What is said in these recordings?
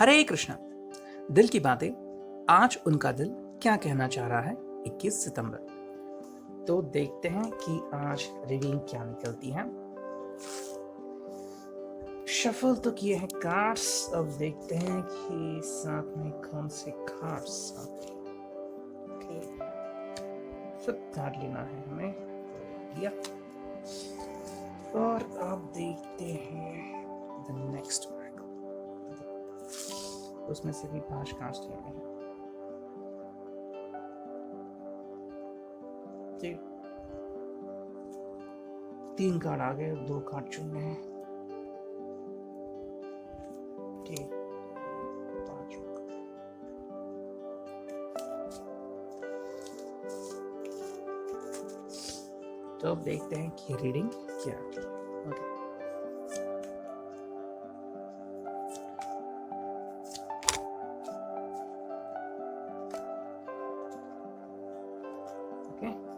हरे कृष्णा। दिल की बातें। आज उनका दिल क्या कहना चाह रहा है 21 सितंबर। तो देखते हैं कि आज रीडिंग क्या निकलती है। शफल तो किए हैं कार्ड्स, अब देखते हैं कि साथ में कौन से कार्ड्स आते हैं। ओके, सब कार्ड लेना है हमें, लिया। और अब देखते हैं द नेक्स्ट वर्ड, उसमें से भी 5 कार्ड्स लेने हैं। ठीक, 3 कार्ड आ गए, 2 कार्ड चुनने हैं। ठीक, 5 तो अब देखते हैं कि रीडिंग क्या है। ओके,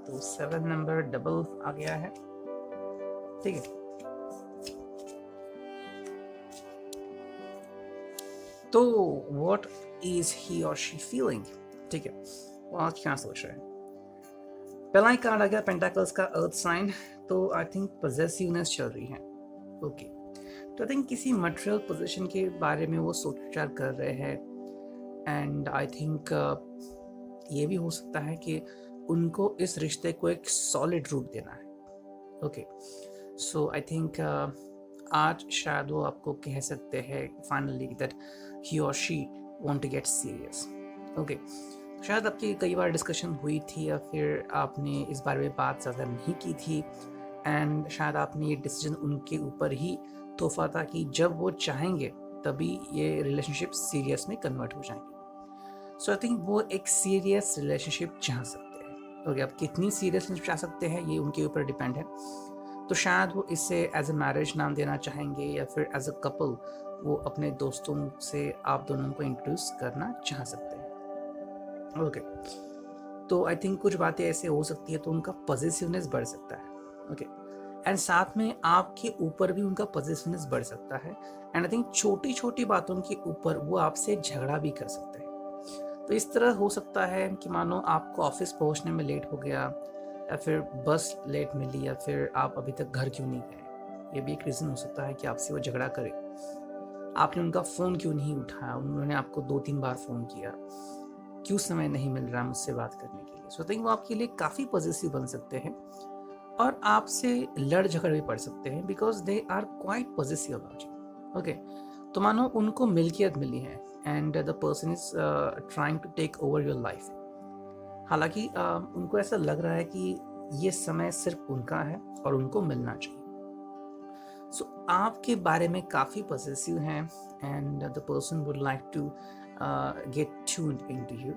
तो 7 नंबर डबल आ गया है। ठीक है, तो व्हाट इज ही और शी फीलिंग। ठीक है, वो आज क्या सोच रहे हैं। पहला ही कार्ड आ गया पेंटाकल्स का, अर्थ साइन। तो आई थिंक पॉजेसिवनेस चल रही है। ओके, तो आई थिंक किसी मटेरियल पोजीशन के बारे में वो सोच विचार कर रहे हैं। एंड आई थिंक ये भी हो सकता है कि उनको इस रिश्ते को एक सॉलिड रूप देना है। ओके, सो आई थिंक आज शायद वो आपको कह सकते हैं फाइनली दैट ही और she want to get serious. Okay, शायद आपकी कई बार डिस्कशन हुई थी या फिर आपने इस बारे में बात ज़्यादा नहीं की थी। एंड शायद आपने ये डिसीजन उनके ऊपर ही तोहफा था कि जब वो चाहेंगे तभी ये रिलेशनशिप सीरियस में कन्वर्ट हो जाएंगे। सो आई थिंक वो एक सीरियस रिलेशनशिप चाह सकते हैं। ओके, अब कितनी सीरियस चाह सकते हैं ये उनके ऊपर डिपेंड है। तो शायद वो इसे एज अ मैरिज नाम देना चाहेंगे या फिर एज अ कपल वो अपने दोस्तों से आप दोनों को इंट्रोड्यूस करना चाह सकते हैं। ओके, तो आई थिंक कुछ बातें ऐसे हो सकती है तो उनका पॉजिटिवनेस बढ़ सकता है। ओके, एंड साथ में आपके ऊपर भी उनका पॉजिटिवनेस बढ़ सकता है। एंड आई थिंक छोटी छोटी बातों के ऊपर वो आपसे झगड़ा भी कर सकते हैं। तो इस तरह हो सकता है कि मानो आपको ऑफिस पहुंचने में लेट हो गया या फिर बस लेट मिली या फिर आप अभी तक घर क्यों नहीं गए। ये भी एक रीज़न हो सकता है कि आपसे वो झगड़ा करे। आपने उनका फ़ोन क्यों नहीं उठाया, उन्होंने आपको 2-3 बार फ़ोन किया, क्यों समय नहीं मिल रहा मुझसे बात करने के लिए। सो आई थिंक वो आपके लिए काफ़ी पॉजिटिव बन सकते हैं और आपसे लड़ झगड़ भी पड़ सकते हैं because they are quite positive about you. Okay, तो मानो उनको मिल्कियत मिली है and the person is trying to take over your life. हालांकि उनको ऐसा लग रहा है कि ये समय सिर्फ उनका है और उनको मिलना चाहिए। सो आपके बारे में काफ़ी पॉजिटिव हैं and the person would like to get tuned into you.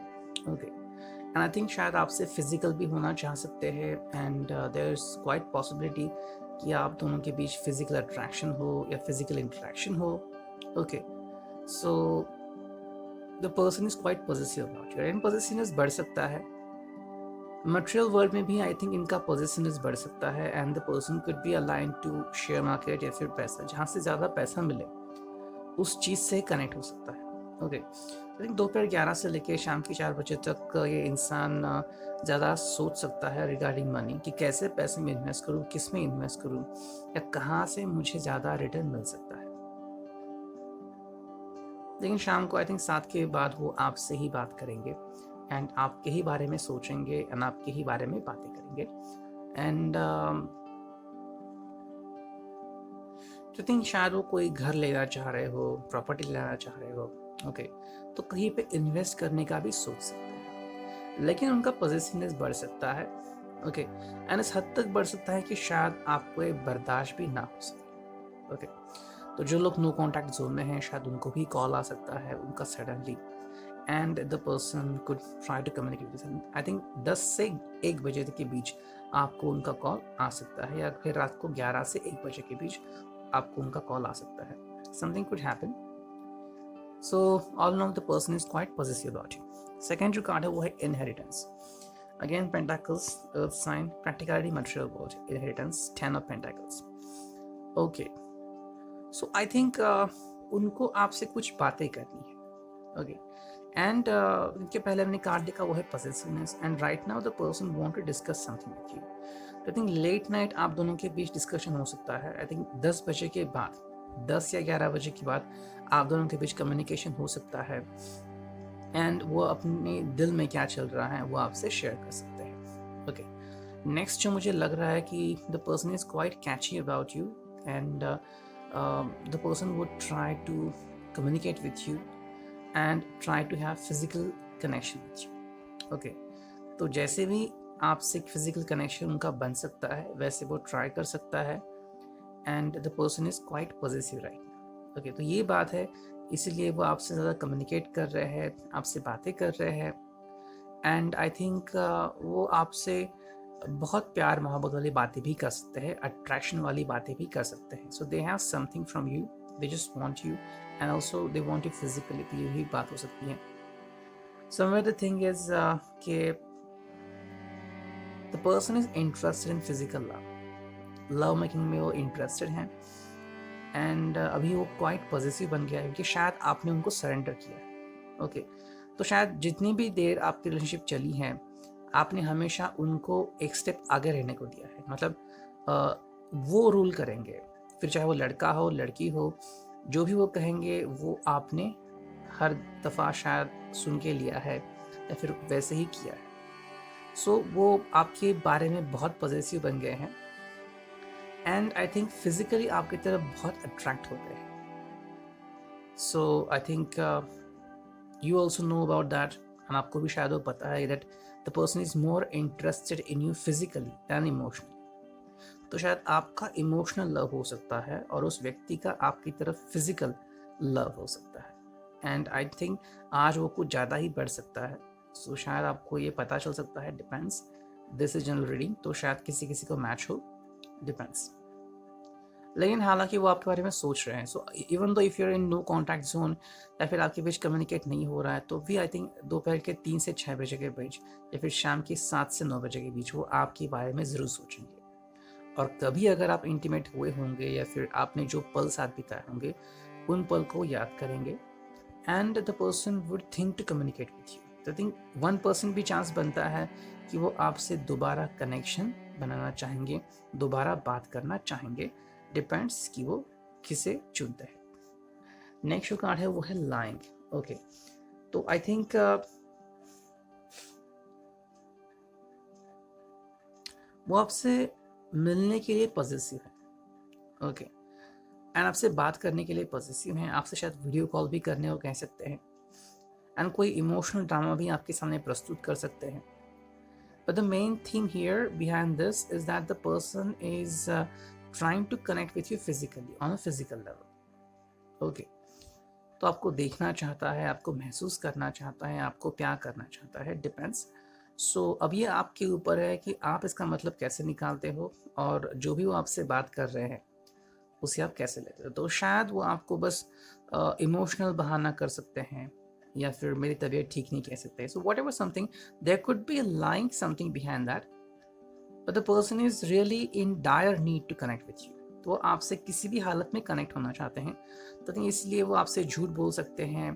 Okay, and I think शायद आपसे फिजिकल भी होना चाह सकते हैं and there is quite possibility कि आप दोनों के बीच फिजिकल अट्रैक्शन हो या फिजिकल इंटरेक्शन हो। Okay, so the person is quite positive about you and positiveness बढ़ सकता है। मटेरियल वर्ल्ड में भी आई थिंक इनका पॉजिटिवनेस बढ़ सकता है and the person could be align to share market या फिर पैसा, जहाँ से ज़्यादा पैसा मिले उस चीज़ से कनेक्ट हो सकता है। ओके, आई थिंक दोपहर 11 से लेकर शाम के 4 बजे तक ये इंसान ज़्यादा सोच सकता है रिगार्डिंग मनी कि कैसे पैसे में इन्वेस्ट करूँ, किस में इन्वेस्ट करूँ या कहाँ से मुझे ज़्यादा रिटर्न मिल सकता है। लेकिन शाम को आई थिंक 7 के बाद वो आपसे ही बात करेंगे एंड आपके ही बारे में सोचेंगे एंड आपके ही बारे में बातें करेंगे। एंड आई थिंक शायद वो कोई घर लेना चाह रहे हो, प्रॉपर्टी लेना चाह रहे हो। ओके, तो कहीं पे इन्वेस्ट करने का भी सोच सकते हैं, लेकिन उनका पॉजिटिवनेस बढ़ सकता है। ओके, एंड इस हद तक बढ़ सकता है कि शायद आपको ये बर्दाश्त भी ना हो सके। ओके, तो जो लोग नो कॉन्टैक्ट जोन में हैं शायद उनको भी कॉल आ सकता है उनका suddenly and the person could try to communicate with him. I think 10 से 1 बजे के बीच आपको उनका कॉल आ सकता है या फिर रात को 11 से 1 बजे के बीच आपको उनका कॉल आ सकता है। Something could happen. So all in all the person is quite positive about you. Second जो कार्ड है वो है inheritance. Again pentacles, earth sign, practicality, material world, inheritance, 10 of pentacles. Okay, so I think उनको आपसे कुछ बातें करनी है। ओके एंड इनके पहले हमने कार्ड देखा वो है possessiveness and right now the person want to discuss something with you. I think late night आप दोनों के बीच डिस्कशन हो सकता है। आई थिंक 10 बजे के बाद, 10 या 11 बजे के बाद आप दोनों के बीच कम्युनिकेशन हो सकता है एंड वो अपने दिल में क्या चल रहा है वो आपसे शेयर कर सकते हैं। ओके नेक्स्ट जो मुझे लग रहा है कि the person is quite catchy about you and the person would try to communicate with you and try to have physical connection with you. Okay तो जैसे भी आपसे फिजिकल कनेक्शन उनका बन सकता है वैसे वो ट्राई कर सकता है and the person is quite positive right. Okay तो ये बात है, इसीलिए वो आपसे ज़्यादा कम्युनिकेट कर रहे हैं, आपसे बातें कर रहे हैं एंड आई थिंक वो आपसे बहुत प्यार मोहब्बत वाली बातें भी कर सकते हैं, अट्रैक्शन वाली बातें भी कर सकते हैं। So they have something from you, they just want you and also they want you physically, तो यही बात हो सकती है। समवेयर द थिंग इज कि the person is interested in physical love making में वो इंटरेस्टेड हैं एंड अभी वो क्वाइट पॉजिटिव बन गया है क्योंकि शायद आपने उनको सरेंडर किया। ओके तो शायद जितनी भी देर आपकी रिलेशनशिप चली है आपने हमेशा उनको एक स्टेप आगे रहने को दिया है। मतलब वो रूल करेंगे, फिर चाहे वो लड़का हो लड़की हो, जो भी वो कहेंगे वो आपने हर दफ़ा शायद सुन के लिया है या फिर वैसे ही किया है। सो वो आपके बारे में बहुत पॉजिटिव बन गए हैं एंड आई थिंक फिजिकली आपकी तरफ बहुत अट्रैक्ट हो गए हैं। So I think you also know about that and आपको भी शायद वो पता है that the person is more interested in you physically than emotionally. तो शायद आपका इमोशनल लव हो सकता है और उस व्यक्ति का आपकी तरफ फिजिकल लव हो सकता है एंड आई थिंक आज वो कुछ ज़्यादा ही बढ़ सकता है। सो शायद आपको ये पता चल सकता है, depends, this is general reading, तो शायद किसी किसी को मैच हो, डिपेंड्स। लेकिन हालांकि वो आपके बारे में सोच रहे हैं। So even though if you're in no contact zone या फिर आपके बीच कम्युनिकेट नहीं हो रहा है तो भी आई थिंक दोपहर के 3 से 6 बजे के बीच या फिर शाम के 7 से 9 बजे के बीच वो आपके बारे में ज़रूर सोचेंगे। और कभी अगर आप इंटीमेट हुए होंगे या फिर आपने जो पल साथ बिताए होंगे उन पल को याद करेंगे and the person would think to communicate with you. तो आई थिंक 1% भी चांस बनता है कि वो आपसे दोबारा कनेक्शन बनाना चाहेंगे, दोबारा बात करना चाहेंगे, डिपेंड्स कि वो किसे चुनते हैं। नेक्स्ट जो कार्ड है वो है लाइंग। ओके तो आई थिंक वो आपसे मिलने के लिए पॉजिटिव है। ओके एंड आपसे बात करने के लिए पॉजिटिव हैं, आपसे शायद वीडियो कॉल भी करने को कह सकते हैं एंड कोई इमोशनल ड्रामा भी आपके सामने प्रस्तुत कर सकते हैं। But the main thing here behind this is that the person is trying to connect with you physically on a physical level। Okay तो आपको देखना चाहता है, आपको महसूस करना चाहता है, आपको प्यार करना चाहता है, डिपेंड्स। सो अब ये आपके ऊपर है कि आप इसका मतलब कैसे निकालते हो और जो भी वो आपसे बात कर रहे हैं उसे आप कैसे लेते हो। तो शायद वो आपको बस इमोशनल बहाना कर सकते हैं या फिर मेरी तबीयत ठीक नहीं कह सकते। So whatever something, there could be like something behind that but the person is really in dire need to connect with you। तो वो आपसे किसी भी हालत में कनेक्ट होना चाहते हैं, तो इसलिए वो आपसे झूठ बोल सकते हैं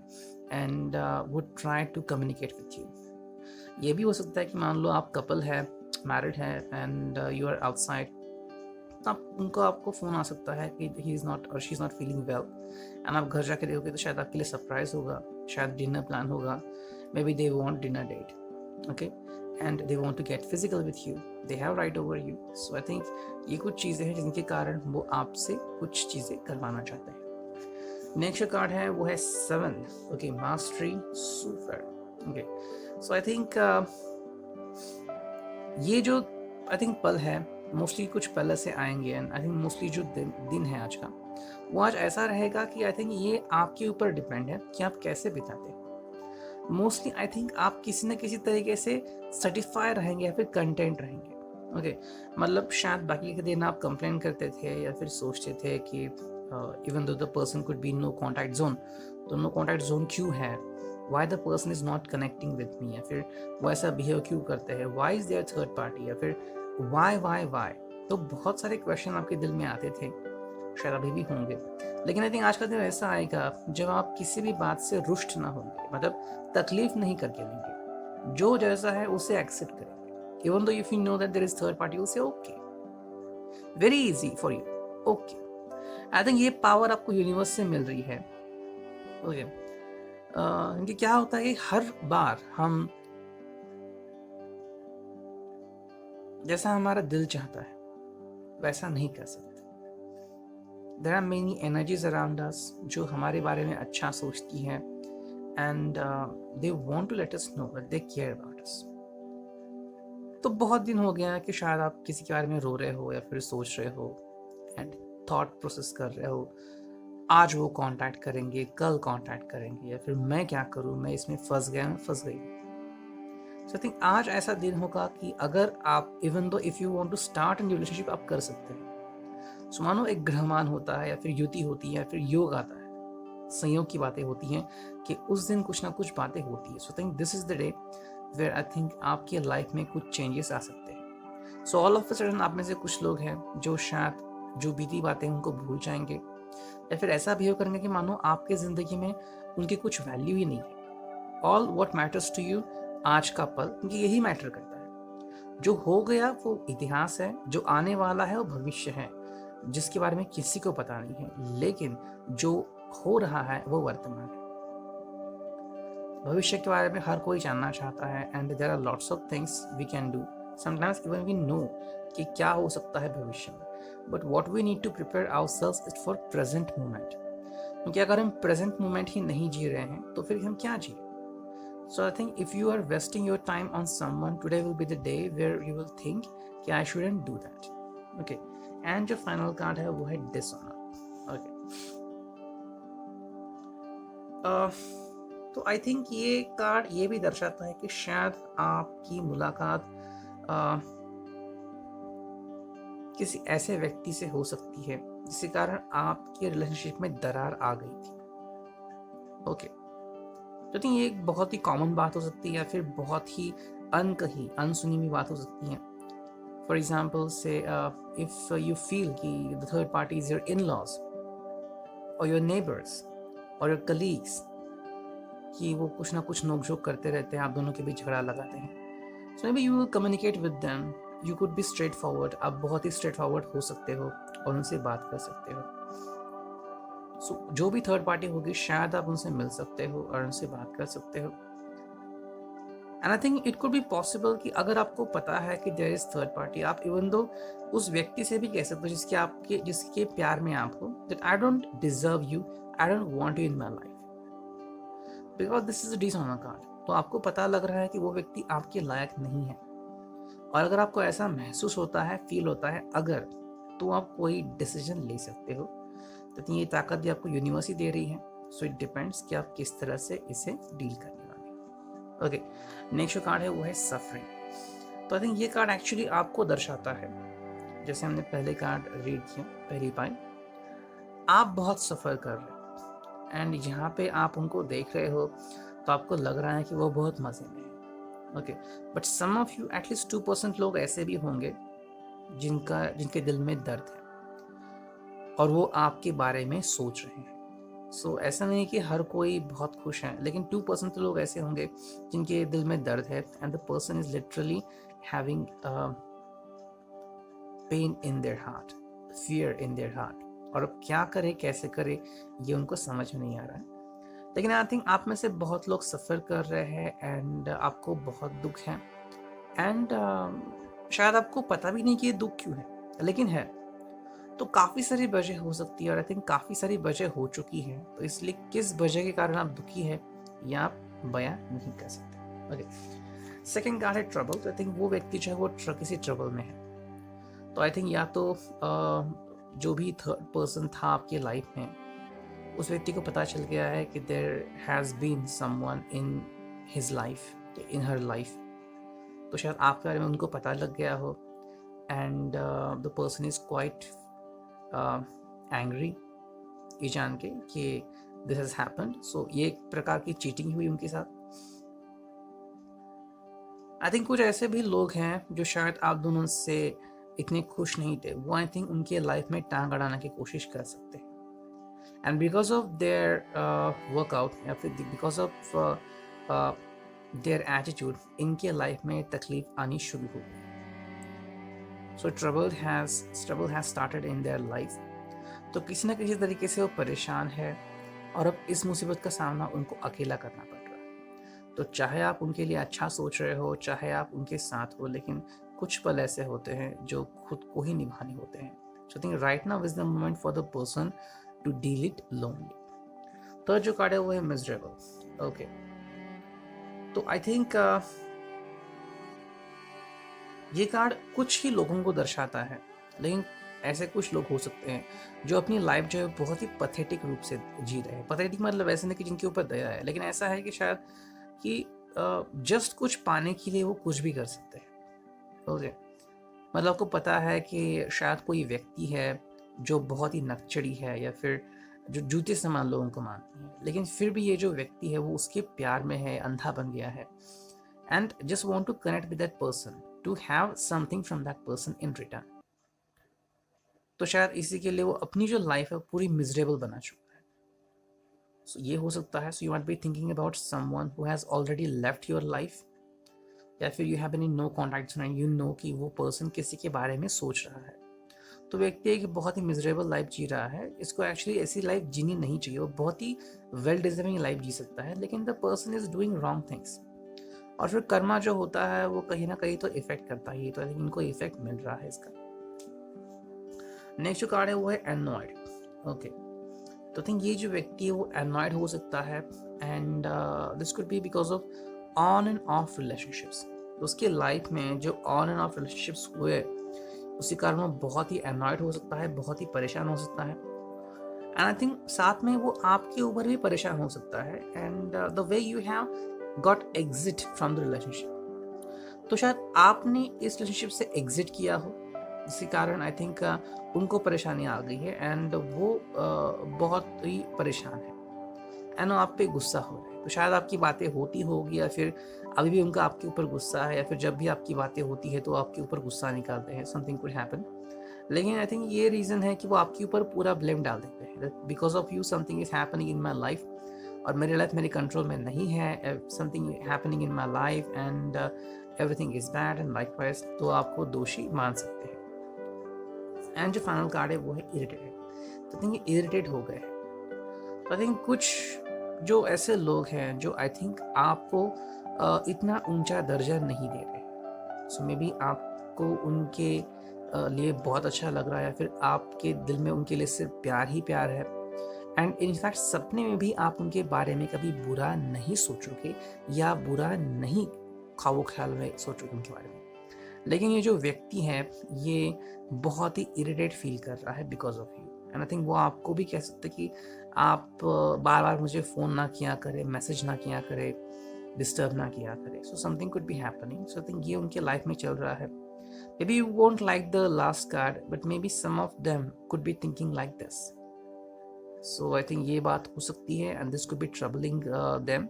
and would try to communicate with you। ये भी हो सकता है कि मान लो आप कपल है, मैरिड है एंड यू आर आउटसाइड, तो आपको फ़ोन आ सकता है कि ही इज़ नॉट और she is not feeling well and आप घर जाके देखोगे तो शायद आपके लिए सरप्राइज होगा, शायद डिनर प्लान होगा, maybe they want dinner date, okay and they want to get physical with you, they have right over you। so I think ये कुछ चीज़ें हैं जिनके कारण वो आपसे कुछ चीज़ें करवाना चाहते हैं। नेक्स्ट कार्ड है वो है 7। Okay mastery super. Okay so I think ये जो आई थिंक पल है मोस्टली कुछ पल से आएंगे एंड आई थिंक मोस्टली जो दिन है आज का वो आज ऐसा रहेगा कि आई थिंक ये आपके ऊपर डिपेंड है कि आप कैसे बिताते हैं। मोस्टली आई थिंक आप किसी न किसी तरीके से सर्टिफाई रहेंगे या फिर कंटेंट रहेंगे। ओके मतलब शायद बाकी के दिन आप कंप्लेन करते थे या फिर सोचते थे कि even though the person could be no contact zone, तो नो कॉन्टैक्ट जोन क्यों है, why the person is not connecting with me, या फिर वो ऐसा बिहेव क्यों करते हैं, why is there third party, या फिर वाई। तो बहुत सारे क्वेश्चन आपके दिल में आते थे शायद अभी भी होंगे, लेकिन आई थिंक आज का दिन ऐसा आएगा जब आप किसी भी बात से रुष्ट ना होंगे, मतलब तकलीफ नहीं करके लेंगे, जो जैसा है उसे एक्सेप्ट करेंगे। Even though if you know that there is third party, you say okay, very easy for you, okay. I think ये पावर आपको यूनिवर्स से मिल रही है, ओके। क्योंकि क्या होता है कि हर बार हम जैसा हमारा दिल चाहता है वैसा नहीं कर सकते। There are many energies around us जो हमारे बारे में अच्छा सोचती हैं, and they want to let us know that they care about us. तो बहुत दिन हो गया है कि शायद आप किसी के बारे में रो रहे हो या फिर सोच रहे हो एंड थॉट प्रोसेस कर रहे हो, आज वो कांटेक्ट करेंगे, कल कांटेक्ट करेंगे, या फिर मैं क्या करूं, मैं इसमें फंस गया, मैं फंस गई। सो आई थिंक आज ऐसा दिन होगा कि अगर आप even though if you want to start an relationship, आप कर सकते हैं। सो मानो एक ग्रहमान होता है या फिर युति होती है या फिर योग आता है, संयोग की बातें होती हैं कि उस दिन कुछ ना कुछ बातें होती है। So think this is the day where I think आपकी लाइफ में कुछ चेंजेस आ सकते हैं। So all of a sudden आप में से कुछ लोग हैं जो शायद जो बीती बातें उनको भूल जाएंगे, या फिर ऐसा बिहेव करेंगे कि मानो आपके जिंदगी में उनकी कुछ वैल्यू ही नहीं है। All what matters to you, आज का पल, क्योंकि यही मैटर करता है। जो हो गया वो इतिहास है, जो आने वाला है वो भविष्य है, जिसके बारे में किसी को पता नहीं है, लेकिन जो हो रहा है वो वर्तमान है। भविष्य के बारे में हर कोई जानना चाहता है, and there are lots of things we can do, sometimes even we know कि क्या हो सकता है भविष्य में, but what we need to prepare ourselves is for present moment. क्योंकि अगर हम प्रेजेंट मोमेंट ही नहीं जी रहे हैं तो फिर हम क्या जिए। So I think if you are wasting your time on someone, today will be the day where you will think कि I shouldn't do that, okay. And जो फाइनल कार्ड है वो है डिसऑनर, ओके। तो आई थिंक ये card ये भी दर्शाता है कि शायद आपकी मुलाकात किसी ऐसे व्यक्ति से हो सकती है जिसके कारण आपके रिलेशनशिप में दरार आ गई थी, ओके। तो थिंक ये एक बहुत ही कॉमन बात हो सकती है, या फिर बहुत ही अनकही अनसुनी हुई बात हो सकती है। फॉर एग्जाम्पल से इफ यू फील कि the third party is your in laws और योर नेबर्स और योर कलीग्स, कि वो कुछ ना कुछ नोकझोंक करते रहते हैं, आप दोनों के बीच झगड़ा लगाते हैं। So maybe you will communicate with them, you could be straightforward, आप बहुत ही स्ट्रेट फॉरवर्ड हो सकते हो और उनसे बात कर सकते हो। सो जो भी थर्ड पार्टी होगी शायद आप उनसे मिल सकते हो और उनसे बात कर सकते हो। And I think it could be possible कि अगर आपको पता है कि देयर इज थर्ड पार्टी, आप इवन दो उस व्यक्ति से भी कह सकते हो जिसके प्यार में आप हो, that I don't deserve you, I don't want you in my life, because this is a dishonour card. तो आपको पता लग रहा है कि वो व्यक्ति आपके लायक नहीं है, और अगर आपको ऐसा महसूस होता है, फील होता है अगर, तो आप कोई डिसीजन ले सकते हो। तो ये ताकत भी आपको यूनिवर्स ही दे रही है। सो इट डिपेंड्स कि आप किस तरह से इसे डील करने वाले हैं, ओके। नेक्स्ट जो कार्ड है वो है सफरिंग। तो आई थिंक ये कार्ड एक्चुअली आपको दर्शाता है, जैसे हमने पहले कार्ड रीड किया पहली पाई, आप बहुत सफ़र कर रहे हो, एंड यहाँ पे आप उनको देख रहे हो तो आपको लग रहा है कि वो बहुत मज़े में है, okay. But some of you, at least 2% लोग ऐसे भी होंगे जिनके दिल में दर्द है और वो आपके बारे में सोच रहे हैं। सो ऐसा नहीं कि हर कोई बहुत खुश है, लेकिन 2% लोग ऐसे होंगे जिनके दिल में दर्द है, and the person is literally having pain in their heart, fear in their heart, और अब क्या करे कैसे करे ये उनको समझ में नहीं आ रहा है। लेकिन आई थिंक आप में से बहुत लोग सफ़र कर रहे हैं एंड आपको बहुत दुख है, एंड शायद आपको पता भी नहीं कि ये दुख क्यों है, लेकिन है। तो काफ़ी सारी वजह हो सकती है, और आई थिंक काफ़ी सारी वजह हो चुकी है, तो इसलिए किस वजह के कारण आप दुखी है ये आप बयां नहीं कर सकते, ओके। सेकेंड कार्ड है ट्रबल। तो आई थिंक वो व्यक्ति जो है वो किसी ट्रबल में है। तो आई थिंक या तो जो भी थर्ड पर्सन था आपके लाइफ में, उस व्यक्ति को पता चल गया है कि there has been someone in his life, in her life, तो शायद आपके बारे में उनको पता लग गया हो, and the person is quite angry ये जान के कि दिस हैज हैपेंड। सो ये एक प्रकार की चीटिंग हुई उनके साथ। आई थिंक कुछ ऐसे भी लोग हैं जो शायद आप दोनों से इतने खुश नहीं थे, वो आई थिंक उनके लाइफ में टांग अड़ाने की कोशिश कर सकते हैं। And because of their workout या फिर बिकॉज ऑफ देयर एटीट्यूड इनके लाइफ में तकलीफ आनी शुरू हो गई। So trouble has started in their life. तो किसी न किसी तरीके से वो परेशान है और अब इस मुसीबत का सामना उनको अकेला करना पड़ रहा है। तो चाहे आप उनके लिए अच्छा सोच रहे हो, चाहे आप उनके साथ हो, लेकिन कुछ पल ऐसे होते हैं जो खुद को ही निभाने होते हैं। So I think right now is the moment for the person to deal it lonely. तो जो कार्ड है वो है मिजरेबल। ओके, तो आई थिंक ये कार्ड कुछ ही लोगों को दर्शाता है, लेकिन ऐसे कुछ लोग हो सकते हैं जो अपनी लाइफ जो है बहुत ही पथेटिक रूप से जी रहे हैं। पथेटिक मतलब ऐसे नहीं कि जिनके ऊपर दया है, लेकिन ऐसा है कि शायद कि जस्ट कुछ पाने के लिए वो कुछ भी कर सकते हैं। ओके, मतलब आपको पता है कि शायद कोई व्यक्ति है जो बहुत ही नकचड़ी है या फिर जो जूते समान लोगों को मानती है, लेकिन फिर भी ये जो व्यक्ति है वो उसके प्यार में है, अंधा बन गया है and just want to connect with that person, to have something from that person in return. तो शायद इसी के लिए वो अपनी जो लाइफ है पूरी मिजरेबल बना चुका है। सो ये हो सकता है। So you might be thinking about someone who has already left your life, या फिर you have been in no contact and you know कि वो पर्सन किसी के बारे में सोच रहा है। तो व्यक्ति एक बहुत ही मिजरेबल लाइफ जी रहा है। इसको एक्चुअली ऐसी लाइफ जीनी नहीं चाहिए। वो बहुत ही वेल डिजर्विंग लाइफ जी सकता है, लेकिन the person is doing wrong things. और फिर कर्मा जो होता है वो कहीं ना कहीं तो इफेक्ट करता ही है। तो इनको इफेक्ट मिल रहा है इसका। नेक्स्ट जो कार्ड है वो है एनॉयड। ओके, तो थिंक ये जो व्यक्ति है वो एनॉयड हो सकता है and this could B because of on end of relationships. उसके लाइफ में जो ऑन एंड ऑफ रिलेशनशिप्स हुए उसी कारण वो बहुत ही एनॉयड हो सकता है, बहुत ही परेशान हो सकता है। एंड आई थिंक साथ में वो आपके ऊपर भी परेशान हो सकता है and the way you have got exit from the relationship. तो शायद आपने इस रिलेशनशिप से एग्जिट किया हो, इसी कारण आई थिंक उनको परेशानी आ गई है एंड वो बहुत ही परेशान है एंड आप पे गुस्सा हो रहा है। तो शायद आपकी बातें होती होगी या फिर अभी भी उनका आपके ऊपर गुस्सा है, या फिर जब भी आपकी बातें होती है तो आपके ऊपर गुस्सा निकालते हैं। समथिंग कुड हैपन, लेकिन आई थिंक ये रीज़न है कि वो आपके ऊपर पूरा ब्लेम डाल देते हैं। Because of you something is happening in my life, और मेरी लाइफ मेरे कंट्रोल में नहीं है। Something happening in my life and everything is bad and likewise, तो आपको दोषी मान सकते हैं। एंड जो फाइनल कार्ड है वो है इरिटेटेड। तो थिंक इरिटेट हो गए। तो आई थिंक कुछ जो ऐसे लोग हैं जो आई थिंक आपको इतना ऊंचा दर्जा नहीं दे रहे। सो मे बी आपको उनके लिए बहुत अच्छा लग रहा है, या फिर आपके दिल में उनके लिए सिर्फ प्यार ही प्यार है एंड इनफैक्ट सपने में भी आप उनके बारे में कभी बुरा नहीं सोचोगे या बुरा नहीं ख्याल में सोचोगे उनके बारे में। लेकिन ये जो व्यक्ति है ये बहुत ही इरिटेट फील कर रहा है because of you. And I think वो आपको भी कह सकते कि आप बार बार मुझे फ़ोन ना किया करे, मैसेज ना किया करे, डिस्टर्ब ना किया करे। So something could be happening. So I think ये उनके लाइफ में चल रहा है। Maybe you won't like the last card, but maybe some of them could be thinking like this. So I think ये बात हो सकती है and this could be troubling them.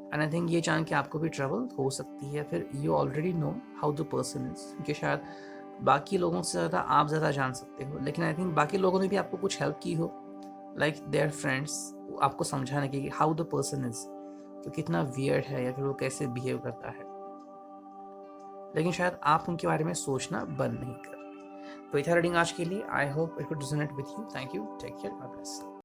And I think ये जान के आपको भी ट्रबल हो सकती है, फिर you already know how the person is, क्योंकि शायद बाकी लोगों से ज़्यादा आप ज़्यादा जान सकते हो। लेकिन आई थिंक बाकी लोगों ने भी आपको कुछ हेल्प की हो, लाइक देयर फ्रेंड्स, आपको समझाने की हाउ द पर्सन इज, तो कितना वियर्ड है या फिर वो कैसे बिहेव करता है। लेकिन शायद आप उनके बारे में सोचना बंद नहीं कर। तो इतना रीडिंग आज के लिए। I hope it could resonate with you. Thank you, take care, God bless.